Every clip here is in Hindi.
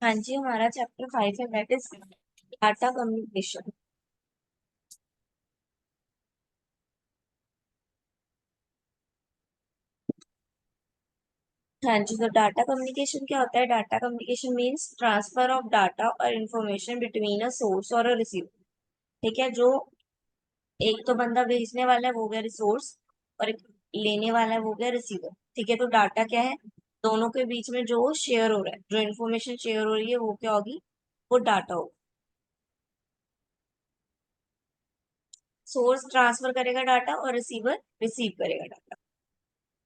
हाँ जी, हमारा चैप्टर 5 है, दैट इज डाटा कम्युनिकेशन। हाँ जी, तो डाटा कम्युनिकेशन क्या होता है? Data communication means transfer of data और इंफॉर्मेशन बिटवीन अ सोर्स और अ रिसीवर। ठीक है, जो एक तो बंदा भेजने वाला है वो हो गया रिसोर्स, और एक लेने वाला है वो हो गया रिसीवर। ठीक है, तो डाटा क्या है? दोनों के बीच में जो शेयर हो रहा है, जो इन्फॉर्मेशन शेयर हो रही है वो क्या होगी? वो डाटा होगा। सोर्स ट्रांसफर करेगा डाटा और रिसीवर रिसीव करेगा data.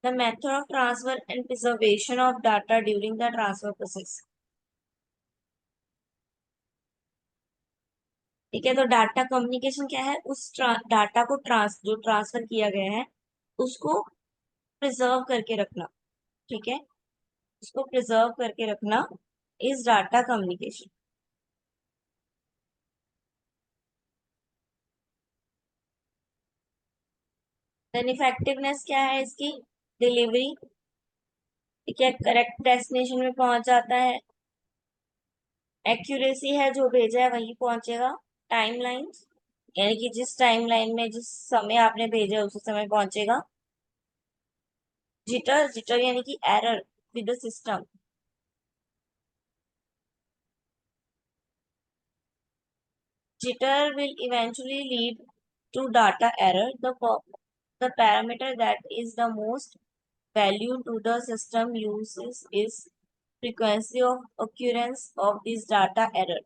The method of transfer and preservation of data during the transfer process। ठीक है, तो डाटा कम्युनिकेशन क्या है? उस डाटा को जो ट्रांसफर किया गया है उसको प्रिजर्व करके रखना। ठीक है, उसको प्रिजर्व करके रखना is data communication. Then effectiveness क्या है इसकी? डिलीवरी। ठीक है, करेक्ट डेस्टिनेशन में पहुंच जाता है। एक्यूरेसी है, जो भेजा है वहीं पहुंचेगा। टाइमलाइन, यानी कि जिस टाइमलाइन में जिस समय आपने भेजा है उसी समय पहुंचेगा। जिटर, जिटर यानी कि error with the system. Jitter will eventually lead to data error. The parameter that is the most value to the system uses is frequency of occurrence of this data error।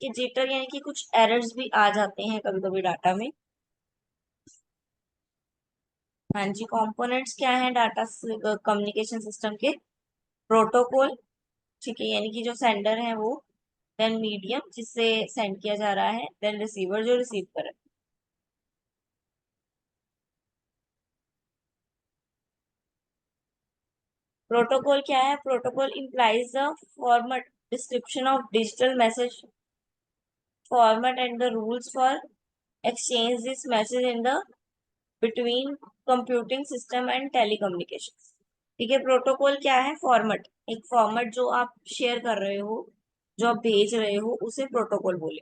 कि जिटर यानी कि कुछ एरर्स भी आ जाते हैं कभी कभी डाटा में। हाँ जी, कंपोनेंट्स क्या है डाटा कम्युनिकेशन सिस्टम के? प्रोटोकॉल। ठीक है, यानी कि जो सेंडर है वो, देन मीडियम जिससे सेंड किया जा रहा है, देन रिसीवर जो रिसीव कर रहा है। प्रोटोकॉल क्या है? Protocol implies the format description of digital message format and the rules for exchange this message in the between computing system and telecommunications। ठीक है, प्रोटोकॉल क्या है? फॉर्मेट। एक फॉर्मेट जो आप शेयर कर रहे हो, जो आप भेज रहे हो उसे प्रोटोकॉल बोले।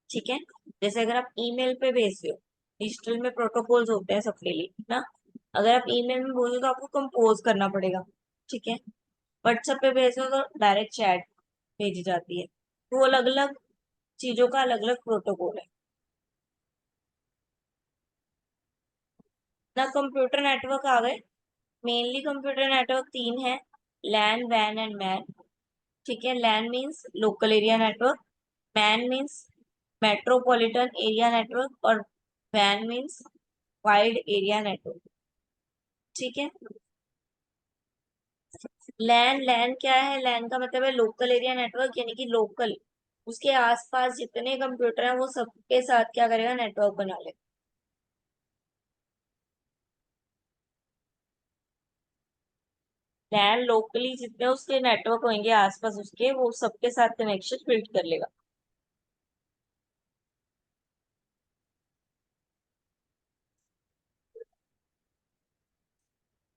ठीक है, जैसे अगर आप ईमेल पे भेज रहे हो, डिजिटल में प्रोटोकॉल्स होते हैं सबके लिए ना। अगर आप ईमेल में बोलो तो आपको कंपोज करना पड़ेगा। ठीक है, व्हाट्सएप पे भेजो तो डायरेक्ट चैट भेजी जाती है। तो वो अलग अलग चीजों का अलग अलग प्रोटोकॉल है ना। कंप्यूटर नेटवर्क आ गए। मेनली कंप्यूटर नेटवर्क तीन है: लैन, वैन एंड मैन। ठीक है, LAN means local area network, MAN means metropolitan area network, और वैन मीन्स वाइड एरिया नेटवर्क। ठीक है, लैन, लैन क्या है? लैन का मतलब है लोकल एरिया नेटवर्क, यानी कि लोकल उसके आसपास जितने कंप्यूटर हैं वो सबके साथ क्या करेगा? नेटवर्क बना लेगा। लैन लोकली जितने उसके नेटवर्क होंगे आसपास उसके, वो सबके साथ कनेक्शन बिल्ड कर लेगा।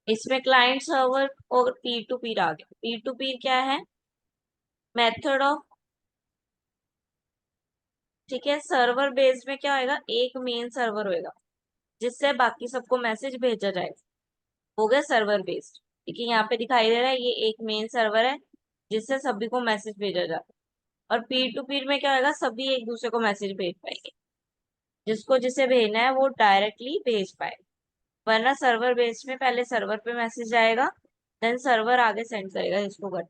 इसमें क्लाइंट सर्वर और पीर टू पीर आ गया। पीर टू पीर क्या है? मेथड ऑफ, ठीक है, सर्वर बेस्ड में क्या होएगा? एक मेन सर्वर होएगा जिससे बाकी सबको मैसेज भेजा जाएगा। हो गया सर्वर बेस्ड। ठीक है, यहाँ पे दिखाई दे रहा है ये एक मेन सर्वर है जिससे सभी को मैसेज भेजा जाता है। और पीर टू पीर में क्या होगा? सभी एक दूसरे को मैसेज भेज पाएंगे, जिसको जिसे भेजना है वो डायरेक्टली भेज पाए। वरना सर्वर बेस्ड में पहले सर्वर पे मैसेज आएगा, देन सर्वर आगे सेंड करेगा जिसको कर।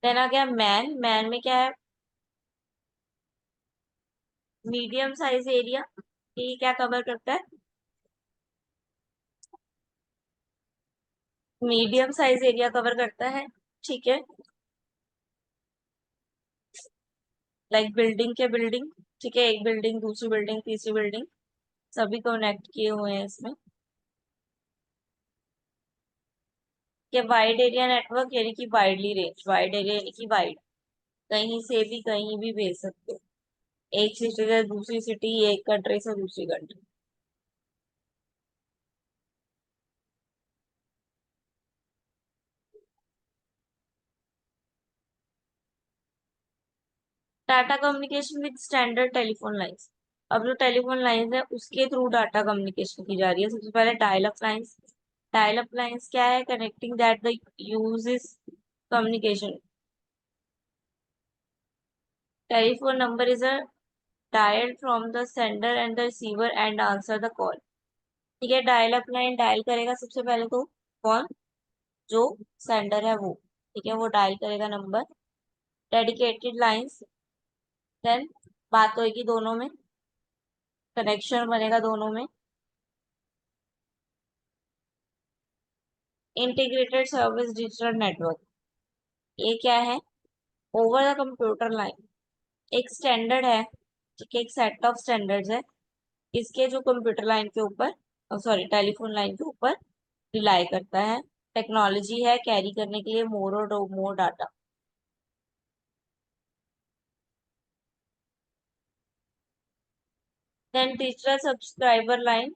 देन आ गया मैन। मैन में क्या है? Medium size area. ये क्या कवर करता है? मीडियम साइज एरिया कवर करता है। ठीक है, लाइक बिल्डिंग के बिल्डिंग। ठीक है, एक बिल्डिंग, दूसरी बिल्डिंग, तीसरी बिल्डिंग, सभी कनेक्ट किए हुए हैं इसमें। क्या वाइड एरिया नेटवर्क, यानी कि वाइडली रेंज। वाइड एरिया यानी कि वाइड, कहीं से भी कहीं भी भेज सकते हो। एक सिटी से दूसरी सिटी, एक कंट्री से दूसरी country. Data communication with standard telephone lines. अब जो टेलीफोन लाइंस है उसके थ्रू डाटा कम्युनिकेशन की जा रही है। सबसे पहले dial up lines. Dial up lines क्या है? Connecting that the uses communication. Telephone number is a dial from the sender and the receiver and answer the call. ठीक है, डायल अप लाइन डायल करेगा सबसे पहले तो कौन? जो सेंडर है वो। ठीक है, वो डायल करेगा नंबर। डेडिकेटेड लाइंस, देन बात होगी दोनों में, कनेक्शन बनेगा दोनों में। इंटीग्रेटेड सर्विस डिजिटल नेटवर्क, ये क्या है? Over the computer line. एक स्टैंडर्ड है, ठीक है, एक सेट ऑफ स्टैंडर्ड्स है, इसके जो कंप्यूटर लाइन के ऊपर, सॉरी टेलीफोन लाइन के ऊपर रिलाई करता है। टेक्नोलॉजी है कैरी करने के लिए मोर और more data. Then digital subscriber line,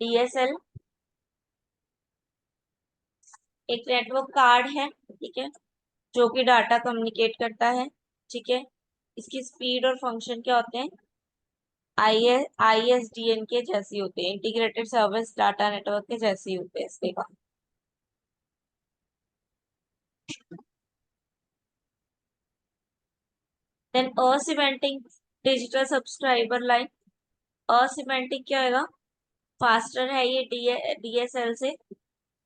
DSL, एक नेटवर्क कार्ड है, ठीक है, जो कि डाटा कम्युनिकेट करता है। ठीक है, इसकी स्पीड और फंक्शन क्या होते हैं? आईएसडीएन के जैसी होते हैं, इंटीग्रेटेड सर्विस डाटा नेटवर्क के जैसे ही होते हैं इसके काम। Then asymmetric digital subscriber line. Asymmetric क्या होगा? फास्टर है ये डीएसएल से,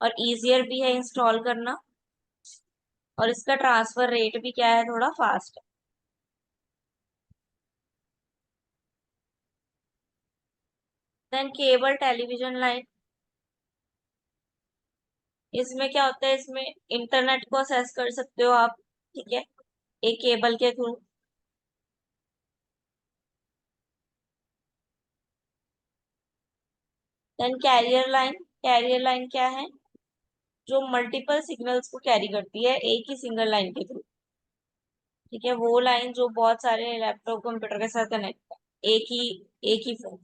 और इजियर भी है इंस्टॉल करना, और इसका ट्रांसफर रेट भी क्या है? थोड़ा फास्ट है। देन केबल टेलीविजन लाइन, इसमें क्या होता है? इसमें इंटरनेट को असेस कर सकते हो आप, ठीक है, एक केबल के थ्रू। देन कैरियर लाइन क्या है? जो मल्टीपल सिग्नल्स को कैरी करती है एक ही सिंगल लाइन के थ्रू। ठीक है, वो लाइन जो बहुत सारे लैपटॉप कंप्यूटर के साथ कनेक्ट है, एक ही phone.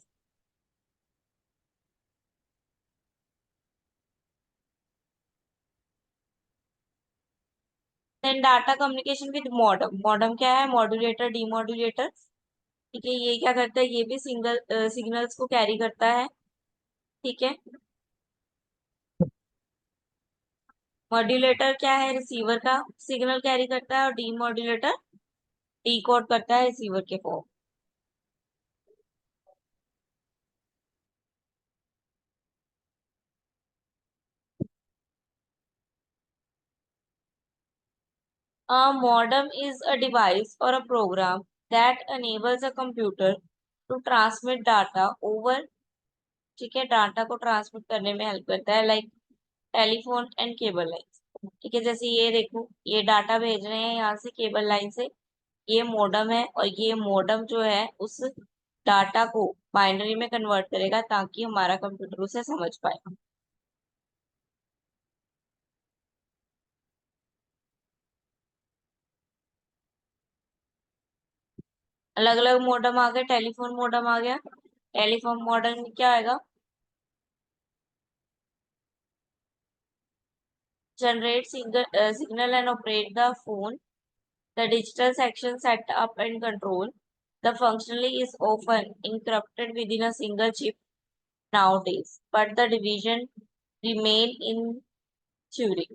Then data communication with modem. Modem क्या है? Modulator, demodulator. ठीक है, ये क्या करता है? ये भी सिंगल सिग्नल्स को कैरी करता है। ठीक है, मॉड्यूलेटर क्या है? रिसीवर का सिग्नल कैरी करता है, और डीमॉड्यूलेटर डिकोड करता है रिसीवर के form. A modem is a device or a program that enables a computer to transmit data over। ठीक है, डाटा को ट्रांसमिट करने में हेल्प करता है, like telephone and cable line. ठीक है, जैसे ये देखो, ये डाटा भेज रहे हैं यहाँ से केबल लाइन से, ये मॉडम है, और ये मॉडम जो है उस डाटा को बाइनरी में कन्वर्ट करेगा ताकि हमारा कंप्यूटर उसे समझ पाए। अलग अलग मॉडम आ गए, टेलीफोन मॉडम आ गया। टेलीफोन मॉडम में क्या आएगा? generate signal and operate the phone. The digital section set up and control. The functionality is often encrypted within a single chip nowadays, but the division remain in theory।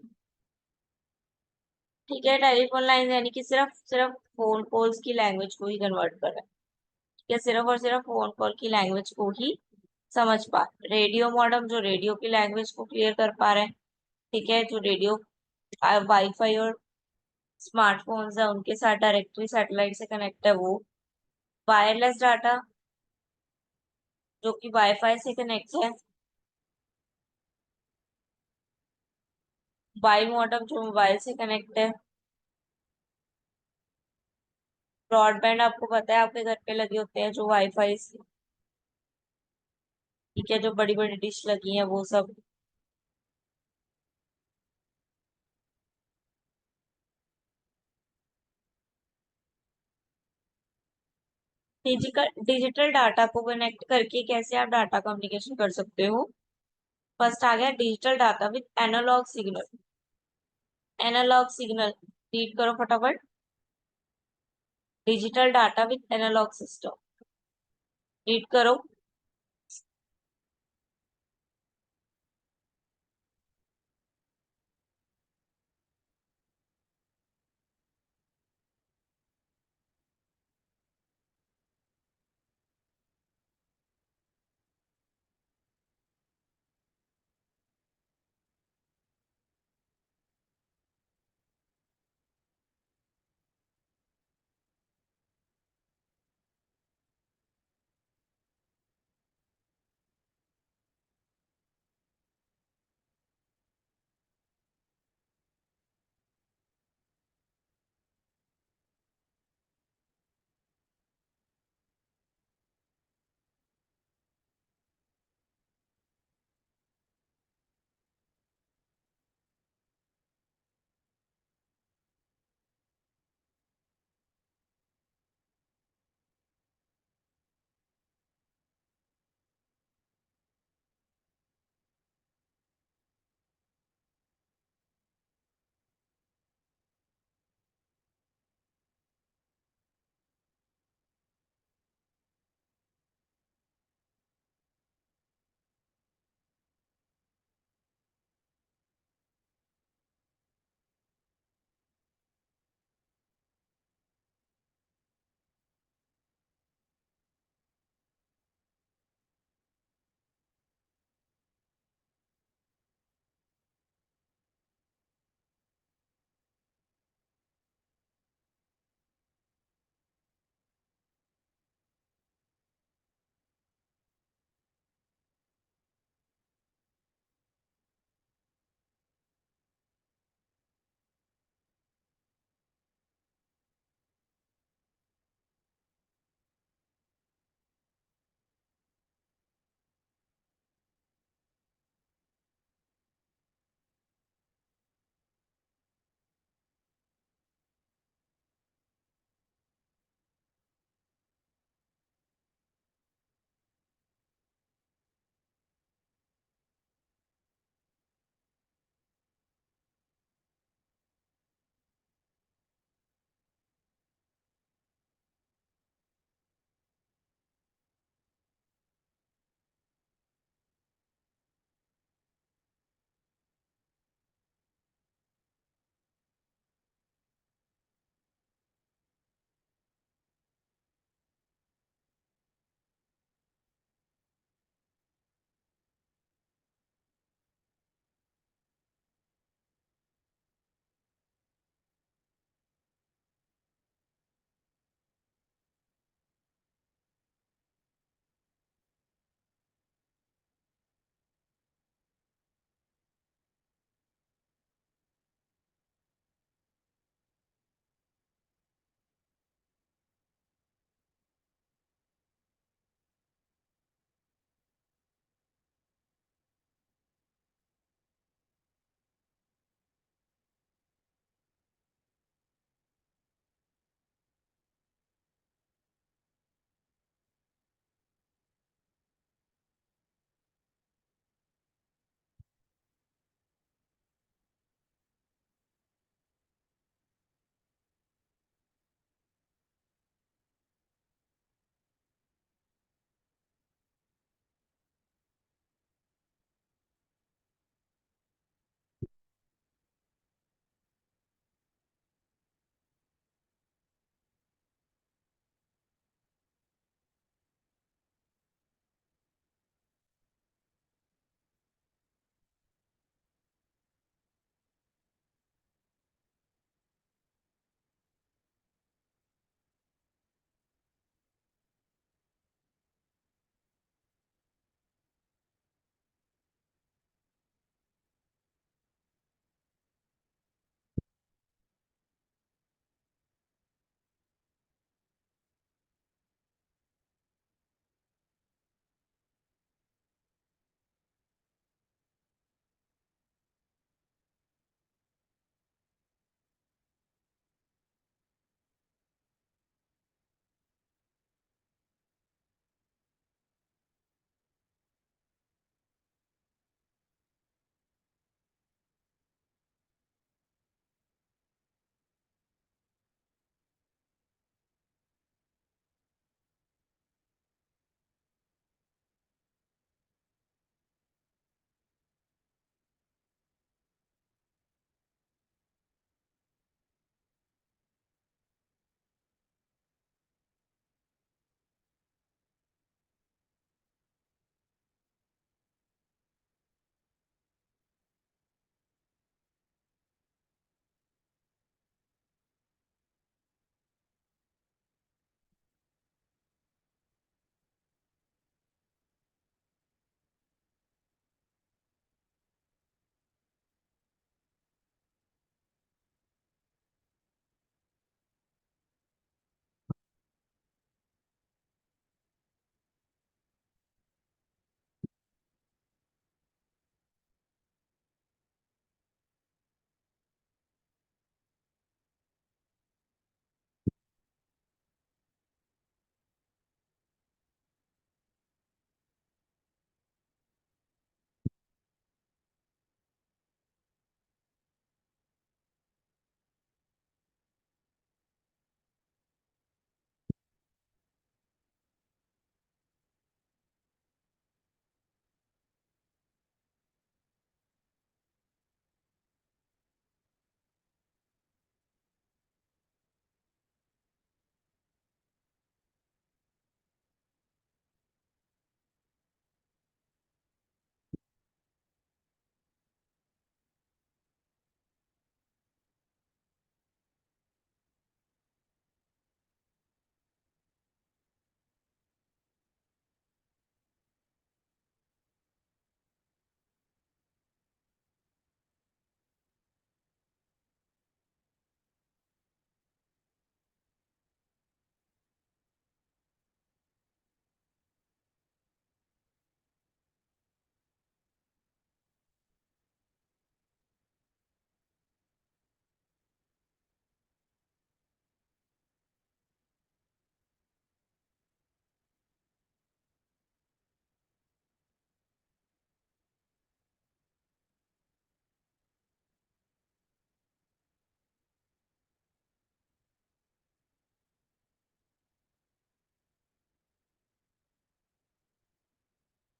ठीक है, टेलीफोन लाइन यानी कि सिर्फ सिर्फ फोन कॉल्स की लैंग्वेज को ही कन्वर्ट कर रहा है। ठीक है, सिर्फ और सिर्फ फोन कॉल की लैंग्वेज को ही समझ पा। रेडियो मॉडम जो रेडियो की लैंग्वेज को क्लियर कर पा रहे हैं। ठीक है, जो रेडियो वाईफाई और स्मार्टफोन्स है उनके साथ डायरेक्टली सैटेलाइट से कनेक्ट है वो। वायरलेस डाटा जो कि वाईफाई से कनेक्ट है। वाई मॉडेम जो मोबाइल से कनेक्ट है। ब्रॉडबैंड आपको पता है आपके घर पे लगे होते हैं जो वाईफाई से। ठीक है, जो बड़ी बड़ी डिश लगी है वो सब। डिजिटल डिजिटल डाटा को कनेक्ट करके कैसे आप डाटा कम्युनिकेशन कर सकते हो? फर्स्ट आ गया digital data with analog signal. Analog signal read करो फटाफट। Digital data with analog system. Read करो।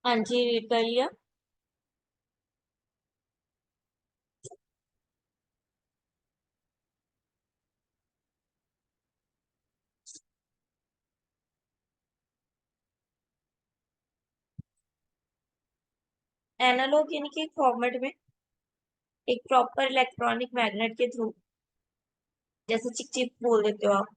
हाँ जी, रीड कर लिया। एनालॉग यानी कि एक फॉर्मेट में एक प्रॉपर इलेक्ट्रॉनिक मैग्नेट के थ्रू, जैसे चिक चिक बोल देते हो आप।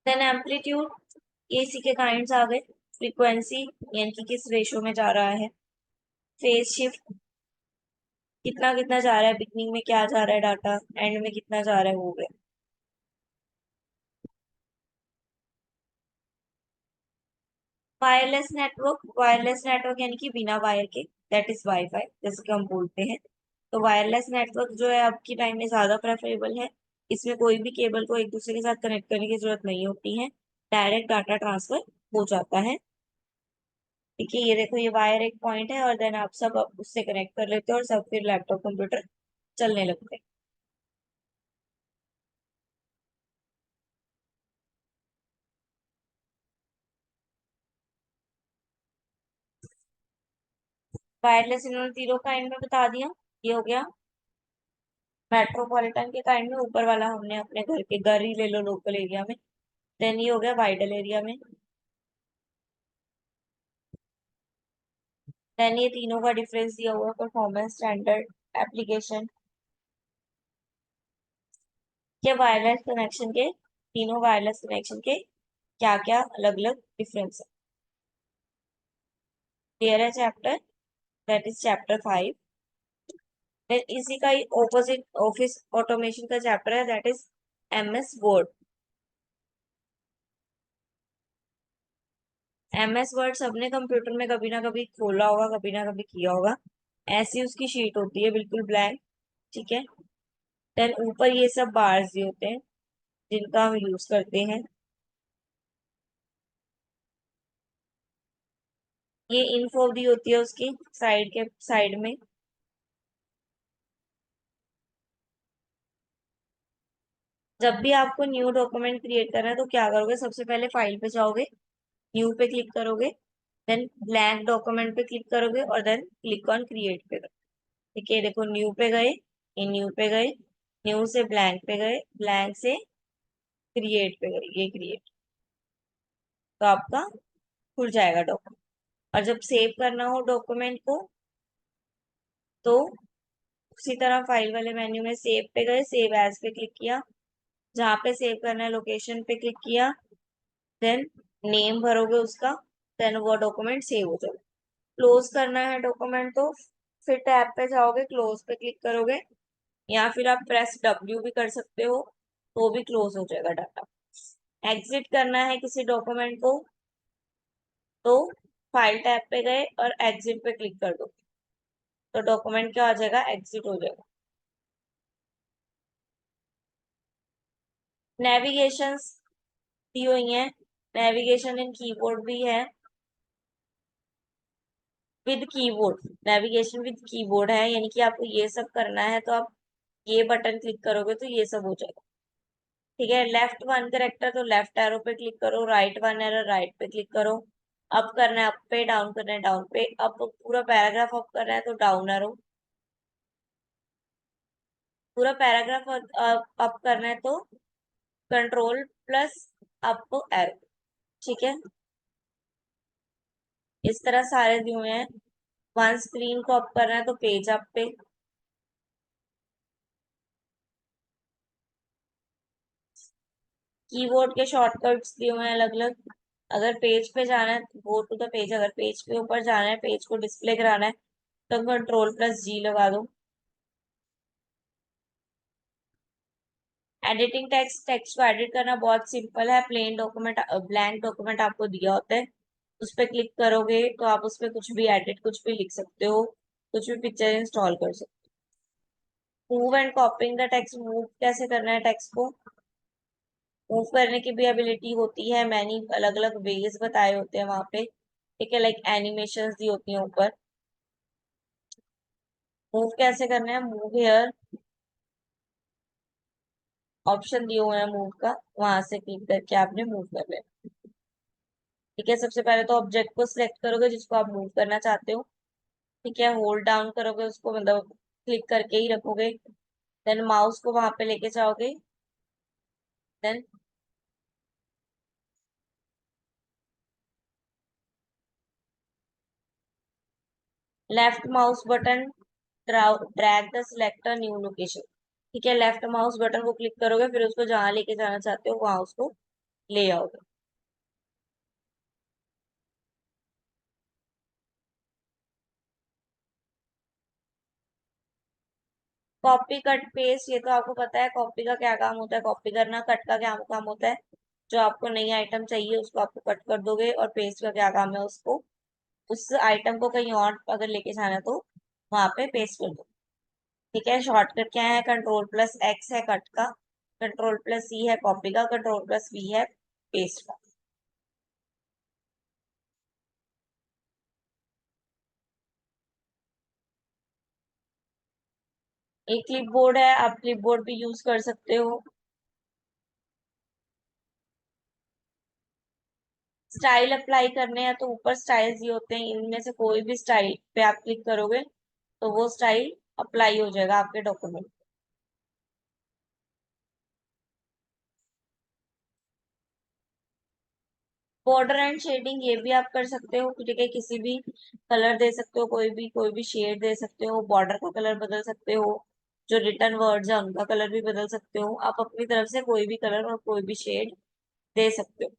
देन एम्पलीट्यूड, एसी के काइंड्स आ गए। फ्रीक्वेंसी यानी कि किस रेशो में जा रहा है। फेज शिफ्ट, कितना कितना जा रहा है, बिगनिंग में क्या जा रहा है डाटा, एंड में कितना जा रहा है, वो गया। वायरलेस नेटवर्क यानी कि बिना वायर के, दैट इज वाईफाई जैसे कि हम बोलते हैं। तो वायरलेस नेटवर्क जो है आपकी टाइम में ज्यादा प्रेफरेबल है। इसमें कोई भी केबल को एक दूसरे के साथ कनेक्ट करने की जरूरत नहीं होती है, डायरेक्ट डाटा ट्रांसफर हो जाता है। ठीक है, ये देखो, ये वायर एक पॉइंट है और देन आप सब उससे कनेक्ट कर लेते हो और सब फिर लैपटॉप कंप्यूटर चलने लगते हैं। वायरलेस इन्होंने तीनों काइंड में बता दिया। ये हो गया मेट्रोपॉलिटन के काइंड में, ऊपर वाला हमने अपने घर के, घर ही ले लो लोकल एरिया में। देन ये हो गया वाइडल एरिया में। देन ये तीनों का डिफरेंस दिया हुआ है, परफॉर्मेंस, स्टैंडर्ड, एप्लीकेशन के। वायरलेस कनेक्शन के, तीनों वायरलेस कनेक्शन के क्या क्या अलग अलग डिफरेंस है। क्लियर है chapter, that is chapter 5। Then इसी का ही ऑपोजिट ऑफिस ऑटोमेशन का चैप्टर है, that is MS word. MS word सबने कंप्यूटर में कभी ना कभी खोला होगा, कभी ना कभी किया होगा। ऐसी उसकी शीट होती है बिल्कुल ब्लैंक। ठीक है। देन ऊपर ये सब बार्स भी होते हैं जिनका हम यूज करते हैं। ये इन्फो दी होती है उसकी साइड के साइड में। जब भी आपको न्यू डॉक्यूमेंट क्रिएट करना है तो क्या करोगे, सबसे पहले फाइल पे जाओगे, न्यू पे क्लिक करोगे, देन ब्लैंक डॉक्यूमेंट पे क्लिक करोगे और देन क्लिक ऑन क्रिएट पे करोगे। ठीक है, देखो न्यू पे गए, ये न्यू पे गए, न्यू से ब्लैंक पे गए, ब्लैंक से क्रिएट पे गए, ये क्रिएट। तो आपका खुल जाएगा डॉक्यूमेंट। और जब सेव करना हो डॉक्यूमेंट को, तो उसी तरह फाइल वाले मेन्यू में सेव पे गए, सेव एज पे क्लिक किया, जहाँ पे सेव करना है लोकेशन पे क्लिक किया, देन नेम भरोगे उसका, देन वो डॉक्यूमेंट सेव हो जाएगा। क्लोज करना है डॉक्यूमेंट तो फिर टैब पे जाओगे, क्लोज पे क्लिक करोगे, या फिर आप प्रेस डब्ल्यू भी कर सकते हो, तो भी क्लोज हो जाएगा डाटा। एग्जिट करना है किसी डॉक्यूमेंट को, तो फाइल टैब पे गए और एग्जिट पे क्लिक कर दो, तो डॉक्यूमेंट क्या हो जाएगा, एग्जिट हो जाएगा। नेविगेशंस दी हुई है, नेविगेशन इन कीबोर्ड भी है, with keyboard. Navigation with keyboard है, यानी कि आपको ये सब करना है तो आप ये बटन क्लिक करोगे तो ये सब हो जाएगा। ठीक है, लेफ्ट वन करेक्टर तो लेफ्ट एरो पे क्लिक करो, राइट वन एरो राइट पे क्लिक करो। अप करना है अप पे, डाउन करना है डाउन पे, अप पूरा पैराग्राफ अप करना है तो डाउन एरो, पूरा पैराग्राफ अप करना है तो कंट्रोल प्लस अप एरो। ठीक है, इस तरह सारे दिए हुए हैं। वन स्क्रीन को अप करना है तो पेज अप पे। कीबोर्ड के शॉर्टकट्स दिए हुए हैं अलग अलग। अगर पेज पे जाना है गो टू द पेज, अगर पेज पे ऊपर जाना है, पेज को डिस्प्ले कराना है, तो कंट्रोल प्लस जी लगा दो। एडिटिंग टेक्स्ट, टेक्स्ट को एडिट करना बहुत सिंपल है। प्लेन डॉक्यूमेंट, ब्लैंक डॉक्यूमेंट आपको दिया होता है, उस पर क्लिक करोगे तो आप उस पर कुछ भी एडिट, कुछ भी लिख सकते हो, कुछ भी पिक्चर इंस्टॉल कर सकते हो। Move and copying the text, move कैसे करना है टेक्स्ट को, मूव करने की भी एबिलिटी होती है, मैंने अलग अलग वेज बताए होते हैं वहां पे। ठीक है, लाइक एनिमेशंस दी होती हैं ऊपर। मूव कैसे करना है, मूव हेयर, ऑप्शन दिए हुए हैं मूव का, वहां से क्लिक करके आपने मूव कर लेना। ठीक है, सबसे पहले तो ऑब्जेक्ट को सिलेक्ट करोगे जिसको आप मूव करना चाहते हो। ठीक है, होल्ड डाउन करोगे उसको, मतलब क्लिक करके ही रखोगे। देन माउस को वहां पे लेके जाओगे। Then left mouse button drag the selector new location. ठीक है, लेफ्ट माउस बटन को क्लिक करोगे, फिर उसको जहां लेके जाना चाहते हो वहां उसको ले आओगे। कॉपी कट पेस्ट, ये तो आपको पता है कॉपी का क्या काम होता है, कॉपी करना। कट का क्या काम होता है, जो आपको नई आइटम चाहिए उसको आपको कट कर दोगे। और पेस्ट का क्या काम है, उसको उस आइटम को कहीं और अगर लेके जाना है तो वहां पे पेस्ट कर दो। ठीक है, शॉर्टकट क्या है, कंट्रोल प्लस एक्स है कट का, कंट्रोल प्लस सी है कॉपी का, कंट्रोल प्लस वी है पेस्ट का। एक क्लिप बोर्ड है, आप क्लिप बोर्ड भी यूज कर सकते हो। स्टाइल अप्लाई करने हैं तो ऊपर स्टाइल्स ये होते हैं, इनमें से कोई भी स्टाइल पे आप क्लिक करोगे तो वो स्टाइल अप्लाई हो जाएगा आपके डॉक्यूमेंट। बॉर्डर एंड शेडिंग ये भी आप कर सकते हो। ठीक है, किसी भी कलर दे सकते हो, कोई भी शेड दे सकते हो, बॉर्डर का कलर बदल सकते हो, जो रिटर्न वर्ड्स है उनका कलर भी बदल सकते हो, आप अपनी तरफ से कोई भी कलर और कोई भी शेड दे सकते हो।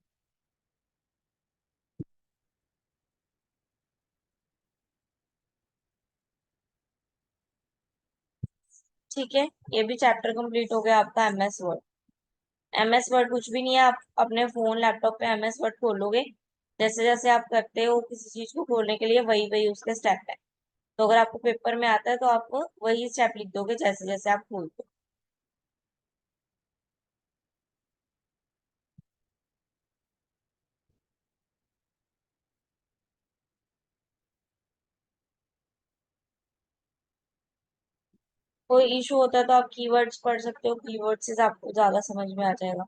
ठीक है, ये भी चैप्टर कंप्लीट हो गया आपका एमएस वर्ड। एमएस वर्ड कुछ भी नहीं है, आप अपने फोन लैपटॉप पे एमएस वर्ड खोलोगे, जैसे जैसे आप करते हो किसी चीज को खोलने के लिए वही वही उसके स्टेप है। तो अगर आपको पेपर में आता है तो आप वही स्टेप लिख दोगे जैसे जैसे आप खोलते हो। कोई इशू होता है तो आप कीवर्ड्स पढ़ सकते हो, कीवर्ड से आपको ज्यादा समझ में आ जाएगा।